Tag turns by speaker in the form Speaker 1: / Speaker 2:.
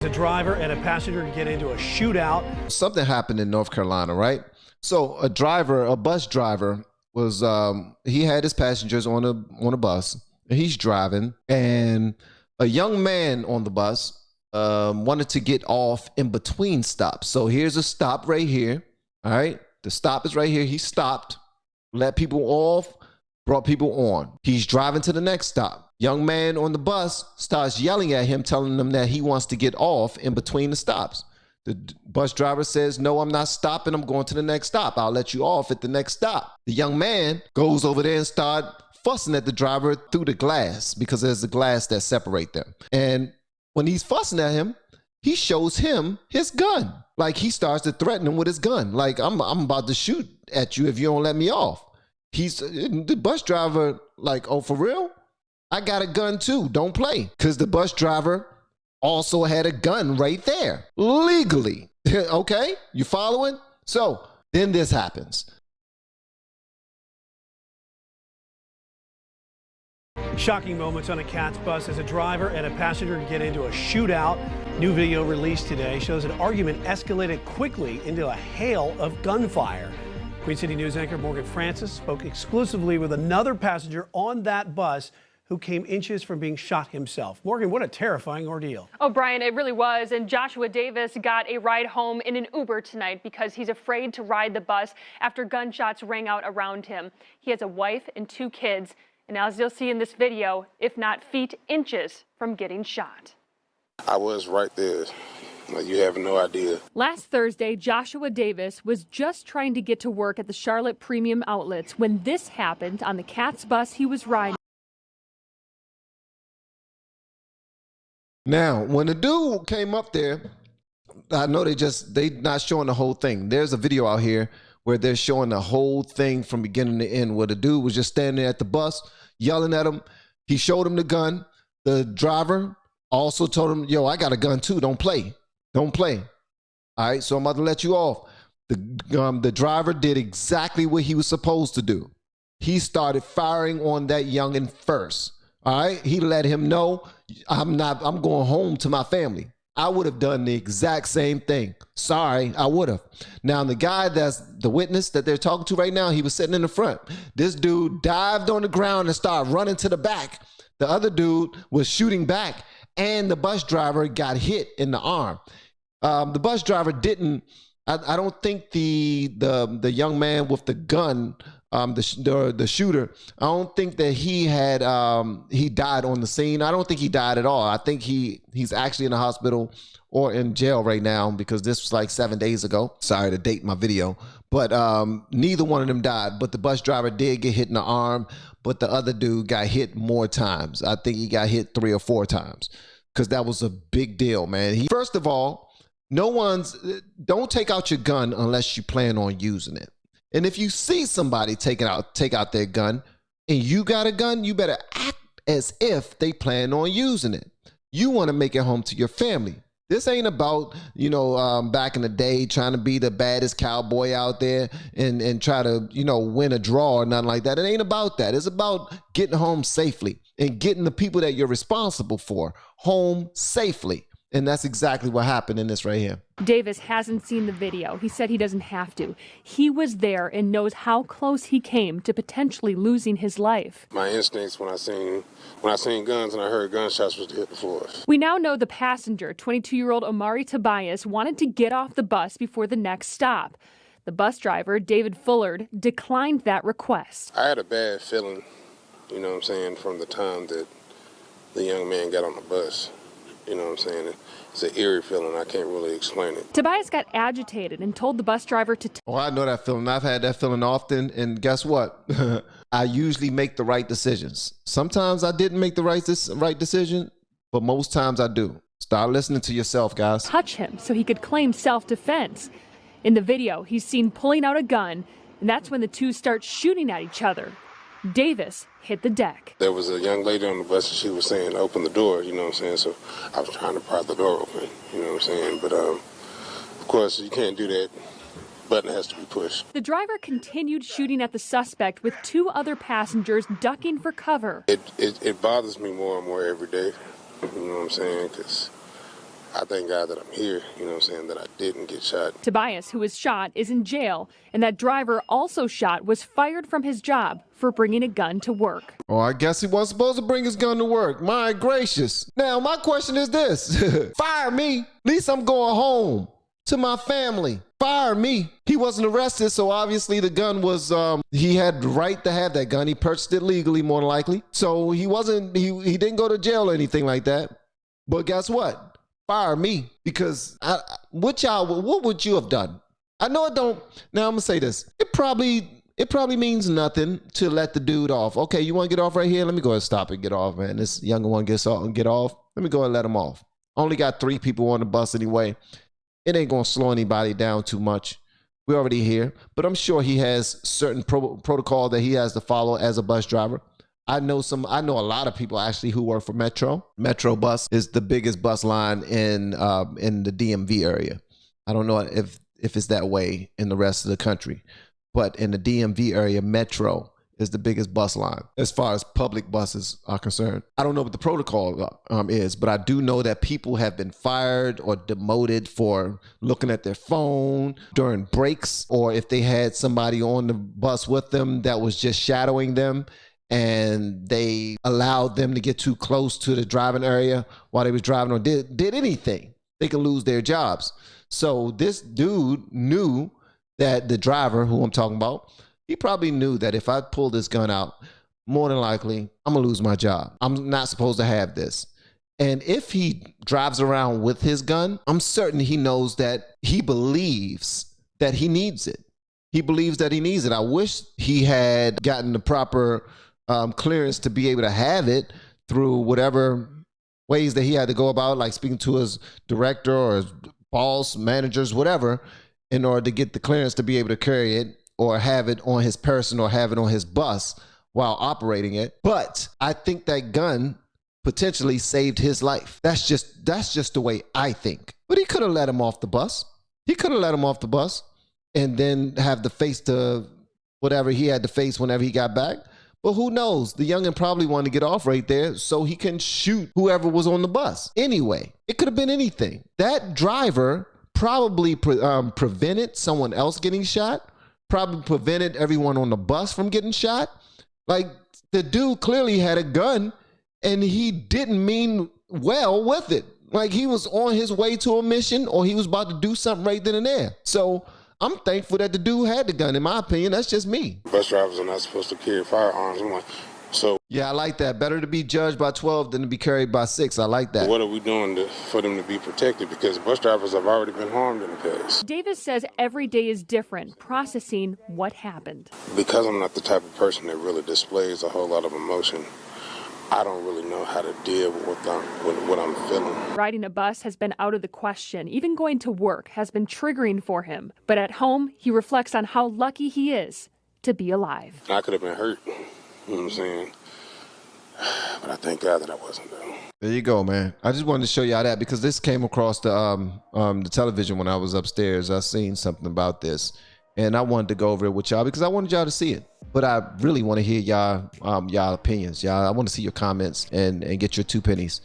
Speaker 1: The driver and a passenger get into a shootout.
Speaker 2: Something happened in North Carolina, right? So a bus driver was, he had his passengers on a bus, and he's driving, and a young man on the bus wanted to get off in between stops. So here's a stop right here, all right? The stop is right here. He stopped, let people off, brought people on. He's driving to the next stop. Young man on the bus starts yelling at him, telling him that he wants to get off in between the stops. The bus driver says, no, I'm not stopping. I'm going to the next stop. I'll let you off at the next stop. The young man goes over there and starts fussing at the driver through the glass, because there's a glass that separates them. And when he's fussing at him, he shows him his gun. Like, he starts to threaten him with his gun. Like, I'm about to shoot at you if you don't let me off. The bus driver like, oh, for real? I got a gun too. Don't play. Because the bus driver also had a gun right there, legally. Okay? You following? So then this happens.
Speaker 1: Shocking moments on a CATS bus as a driver and a passenger get into a shootout. New video released today shows an argument escalated quickly into a hail of gunfire. Queen City News anchor Morgan Francis spoke exclusively with another passenger on that bus who came inches from being shot himself. Morgan, what a terrifying ordeal.
Speaker 3: Oh, Brian, it really was. And Joshua Davis got a ride home in an Uber tonight because he's afraid to ride the bus after gunshots rang out around him. He has a wife and 2 kids. And as you'll see in this video, if not feet, inches from getting shot.
Speaker 4: I was right there. Like, you have no idea.
Speaker 3: Last Thursday, Joshua Davis was just trying to get to work at the Charlotte Premium Outlets when this happened on the CATS bus he was riding.
Speaker 2: Now, when the dude came up there, I know they not showing the whole thing. There's a video out here where they're showing the whole thing from beginning to end, where the dude was just standing there at the bus, yelling at him. He showed him the gun. The driver also told him, yo, I got a gun too. Don't play. Don't play. All right, so I'm about to let you off. The driver did exactly what he was supposed to do. He started firing on that youngin' first. All right, he let him know, I'm going home to my family. I would have done the exact same thing. Sorry, I would have. Now, the guy that's the witness that they're talking to right now, he was sitting in the front. This dude dived on the ground and started running to the back. The other dude was shooting back, and the bus driver got hit in the arm. The bus driver didn't, I don't think the young man with the gun, the shooter, I don't think that he died on the scene. I don't think he died at all. I think he's actually in the hospital or in jail right now, because this was like 7 days ago. Sorry to date my video, but neither one of them died. But the bus driver did get hit in the arm, but the other dude got hit more times. I think he got hit 3 or 4 times, because that was a big deal, man. First of all, don't take out your gun unless you plan on using it. And if you see somebody take out their gun and you got a gun, you better act as if they plan on using it. You want to make it home to your family. This ain't about, back in the day trying to be the baddest cowboy out there and try to, win a draw or nothing like that. It ain't about that. It's about getting home safely and getting the people that you're responsible for home safely. And that's exactly what happened in this right here.
Speaker 3: Davis hasn't seen the video. He said he doesn't have to. He was there and knows how close he came to potentially losing his life.
Speaker 4: My instincts when I seen guns and I heard gunshots was to hit the floor.
Speaker 3: We now know the passenger, 22-year-old Omari Tobias, wanted to get off the bus before the next stop. The bus driver, David Fullard, declined that request.
Speaker 4: I had a bad feeling, from the time that the young man got on the bus. You know what I'm saying? It's an eerie feeling. I can't really explain it.
Speaker 3: Tobias got agitated and told the bus driver to...
Speaker 2: Oh, I know that feeling. I've had that feeling often. And guess what? I usually make the right decisions. Sometimes I didn't make the right decision, but most times I do. Start listening to yourself, guys.
Speaker 3: Touch him so he could claim self-defense. In the video, he's seen pulling out a gun, and that's when the two start shooting at each other. Davis hit the deck.
Speaker 4: There was a young lady on the bus and she was saying, open the door, you know what I'm saying? So I was trying to pry the door open, you know what I'm saying? But of course, you can't do that. Button has to be pushed.
Speaker 3: The driver continued shooting at the suspect with 2 other passengers ducking for cover.
Speaker 4: It bothers me more and more every day, you know what I'm saying? Because I thank God that I'm here, you know what I'm saying, that I didn't get shot.
Speaker 3: Tobias, who was shot, is in jail, and that driver also shot was fired from his job for bringing a gun to work.
Speaker 2: Oh, I guess he wasn't supposed to bring his gun to work. My gracious. Now, my question is this. Fire me. At least I'm going home to my family. Fire me. He wasn't arrested, so obviously the gun was, he had the right to have that gun. He purchased it legally, more than likely. So he didn't go to jail or anything like that. But guess what? Fire me, because what would you have done? I know it don't. Now I'm gonna say this. It probably means nothing to let the dude off. Okay, you want to get off right here? Let me go ahead and stop and get off, man. This younger one gets off and get off. Let me go ahead and let him off. Only got 3 people on the bus anyway. It ain't gonna slow anybody down too much. We're already here, but I'm sure he has certain protocol that he has to follow as a bus driver. I know a lot of people actually who work for Metro. Metro bus is the biggest bus line in the DMV area. I don't know if it's that way in the rest of the country, but in the DMV area, Metro is the biggest bus line as far as public buses are concerned. I don't know what the protocol is, but I do know that people have been fired or demoted for looking at their phone during breaks, or if they had somebody on the bus with them that was just shadowing them, and they allowed them to get too close to the driving area while they was driving, or did anything, they could lose their jobs. So this dude knew that the driver, who I'm talking about, he probably knew that if I pull this gun out, more than likely, I'm gonna lose my job. I'm not supposed to have this. And if he drives around with his gun, I'm certain he knows that he believes that he needs it. He believes that he needs it. I wish he had gotten the proper clearance to be able to have it through whatever ways that he had to go about, like speaking to his director or his boss, managers, whatever, in order to get the clearance to be able to carry it or have it on his person or have it on his bus while operating it. But I think that gun potentially saved his life. That's just the way I think. But he could have let him off the bus. He could have let him off the bus and then have to face to whatever he had to face whenever he got back. But who knows? The youngin probably wanted to get off right there so he can shoot whoever was on the bus. Anyway, it could have been anything. That driver probably prevented someone else getting shot, probably prevented everyone on the bus from getting shot. Like, the dude clearly had a gun and he didn't mean well with it. Like, he was on his way to a mission or he was about to do something right then and there. So I'm thankful that the dude had the gun. In my opinion, that's just me.
Speaker 4: Bus drivers are not supposed to carry firearms. I'm like, so.
Speaker 2: Yeah, I like that. Better to be judged by 12 than to be carried by 6. I like that.
Speaker 4: What are we doing for them to be protected? Because bus drivers have already been harmed in the past.
Speaker 3: Davis says every day is different, processing what happened.
Speaker 4: Because I'm not the type of person that really displays a whole lot of emotion, I don't really know how to deal with what I'm feeling.
Speaker 3: Riding a bus has been out of the question. Even going to work has been triggering for him. But at home, he reflects on how lucky he is to be alive.
Speaker 4: I could have been hurt, you know what I'm saying? But I thank God that I wasn't, though.
Speaker 2: There you go, man. I just wanted to show y'all that because this came across the television when I was upstairs. I seen something about this, and I wanted to go over it with y'all because I wanted y'all to see it. But I really want to hear y'all opinions. Y'all, I want to see your comments and get your 2 pennies.